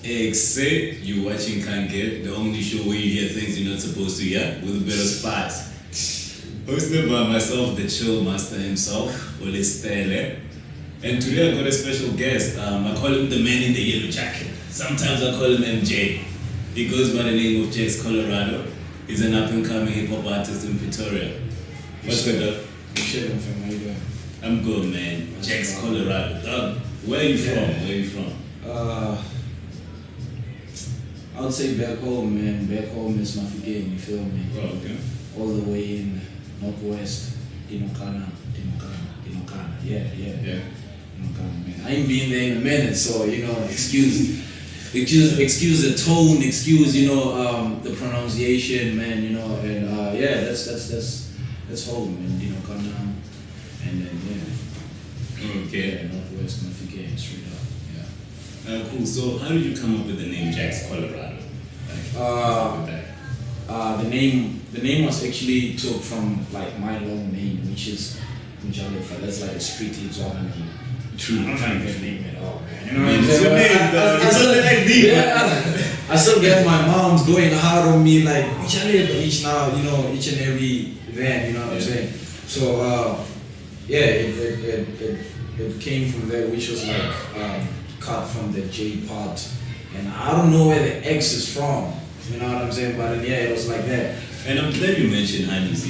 Except you're watching Can't Get, the only show where you hear things you're not supposed to hear, with a bit of spice. Hosted by myself, the chill master himself, Ole Stele. And today I got a special guest. I call him the man in the yellow jacket. Sometimes I call him MJ. He goes by the name of Jax Colorado. He's an up-and-coming hip-hop artist in Pretoria. What's good, dog? Shit, fam. How you doing? I'm good, man. Jax Colorado. Dog, where are you from? Where are you from? I would say back home, man. Back home is Mafeking, you feel me? Oh, okay. All the way in Northwest, Dinokana. Yeah. Dinokana, man. I ain't been there in a minute, so, excuse the tone, excuse, the pronunciation, man, and yeah, that's home, man, Dinokana, and then, yeah. Okay. Yeah, Northwest Mafeking, straight up, yeah. Cool. So, how did you come up with the name Jax Colorado? The name was actually took from like my long name, which is Njalefa. That's like a strictly Tswana name. True. I'm trying to get a name at all, man. You know Man, what I'm it's your name, dog. It's not that deep. Yeah, I still get my mom's going hard on me like Njalefa each and every event. You know what I'm saying? So yeah, it came from there, which was like cut from the J part, and I don't know where the X is from. You know what I'm saying? But yeah, it was like that. And I'm glad you mentioned Hannes,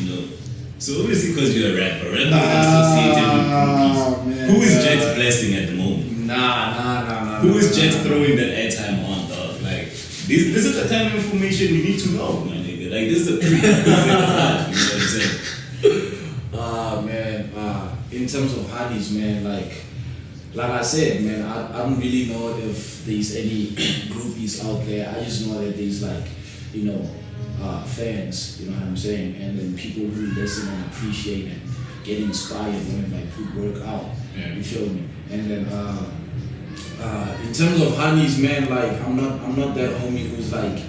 So obviously because you're a rapper, rappers are associated with groupies. Man, Who is Jax blessing at the moment? Nah. Who is Jax throwing that airtime on, dog? Like, this is the kind of information we need to know, my nigga. Like, this is a prerequisite of life, you know what I'm saying? Man, in terms of Hannes, man, like I said, man, I don't really know if there's any groupies out there. I just know that there's like, fans, you know what I'm saying? And then people who listen and appreciate and get inspired when like put work out. Yeah. You feel me? And then in terms of Hannes, man, like I'm not that homie who's like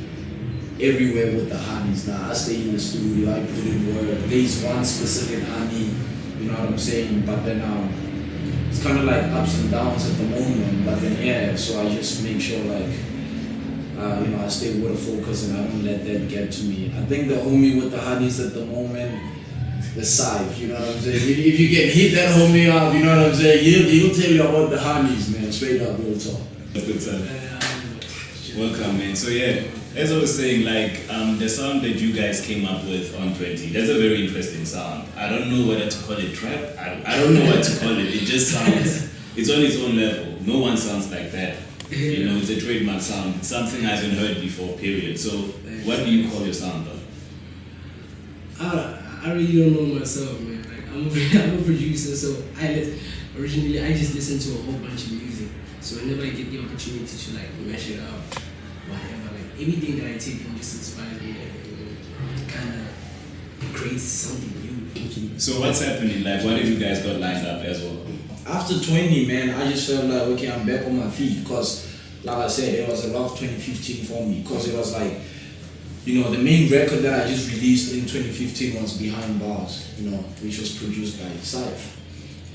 everywhere with the Hannes. Nah, I stay in the studio, I put in work. There's one specific honey, you know what I'm saying? But then it's kind of like ups and downs at the moment, but then yeah, so I just make sure like, I stay with the focus and I don't let that get to me. I think the homie with the honeys at the moment, the Scythe, you know what I'm saying? If you can hit that homie up, you know what I'm saying? He'll tell you about the honeys, man, straight up, real talk. Good time. Welcome, man. So yeah, as I was saying, like the sound that you guys came up with on 20, that's a very interesting sound. I don't know whether to call it trap. I don't know what to call it. It just sounds, it's on its own level. No one sounds like that. It's a trademark sound. It's something I haven't heard before, period. So what do you call your sound, though? I really don't know myself, man. Like I'm a producer, so originally I just listen to a whole bunch of music. So whenever I get the opportunity to like mash it up, whatever, like everything that I take in just inspires me to kind of create something new. So what's happening? Like, what have you guys got lined up as well? After 20, man, I just felt like, okay, I'm back on my feet, because like I said, it was a rough 2015 for me, because it was like, the main record that I just released in 2015 was Behind Bars, which was produced by Scythe.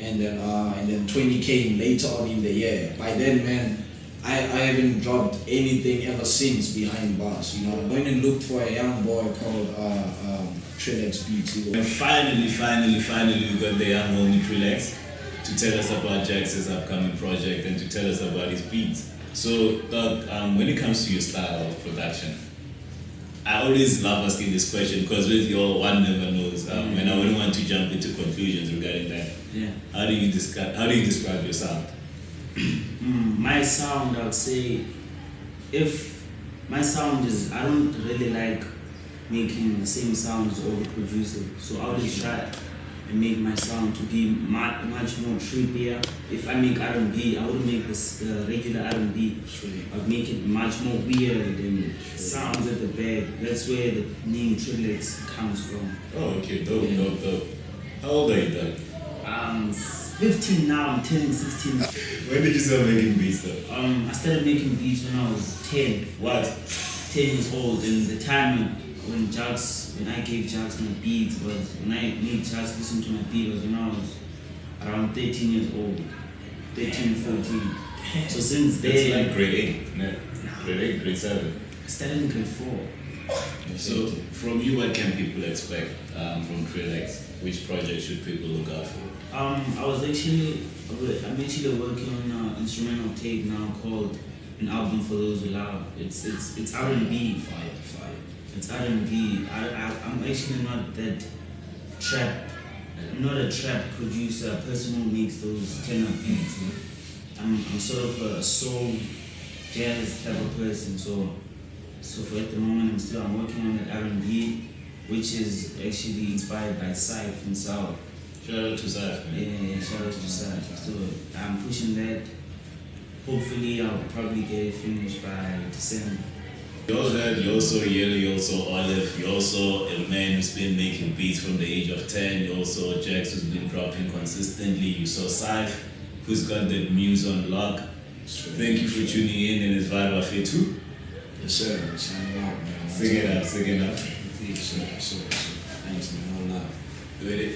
And then 20 came later on in the year. By then, man, I haven't dropped anything ever since Behind Bars. I went and looked for a young boy called Trilex Beats. And finally, we got the young homie Trilex to tell us about Jax's upcoming project and to tell us about his beats. So, Doug, when it comes to your style of production, I always love asking this question because with your one never knows, and I wouldn't want to jump into conclusions regarding that. Yeah. How do you describe your sound? My sound, I would say, if my sound is, I don't really like making the same sound as all the producers, so I always try and make my sound to be much more trippier. If I make R&B, I wouldn't make the regular R&B. I'd make it much more weird than sounds at the back. That's where the name Trilex comes from. Oh, okay, dope. How old are you, Doug? I'm 15 now, I'm turning 16. When did you start making beats, though? I started making beats when I was 10. What? 10 years old, and the time when I gave Jax my beats was, when I made Jax listen to my beat was when I was around 13 years old, 13, 14. So since It's then, like grade 8, no? Grade 8, grade 7. I started in grade 4. So from you, what can people expect from Trillex? Which project should people look out for? I'm actually working on an instrumental tape now called An Album for Those Who Love. It's R&B. Fire. It's R&B. I'm actually not that trap. I'm not a trap producer, a person who makes those tenor beats. I'm sort of a soul jazz type of person. So for at the moment I'm working on that R&B, which is actually inspired by Syph and South. Shout out to Syph, man. Yeah, shout out to Syph. So I'm pushing that. Hopefully I'll probably get it finished by December. You also heard, you're also Yellow, you're also Olive, you're also a man who's been making beats from the age of 10, you're also Jax who's been dropping consistently, you saw Syph who's got the muse on lock. Thank you for tuning in it's Vibe Affair 2. Yes, sir. Signing out, man. Sing it up. Yes, sir. Thanks, man. All love. Do it.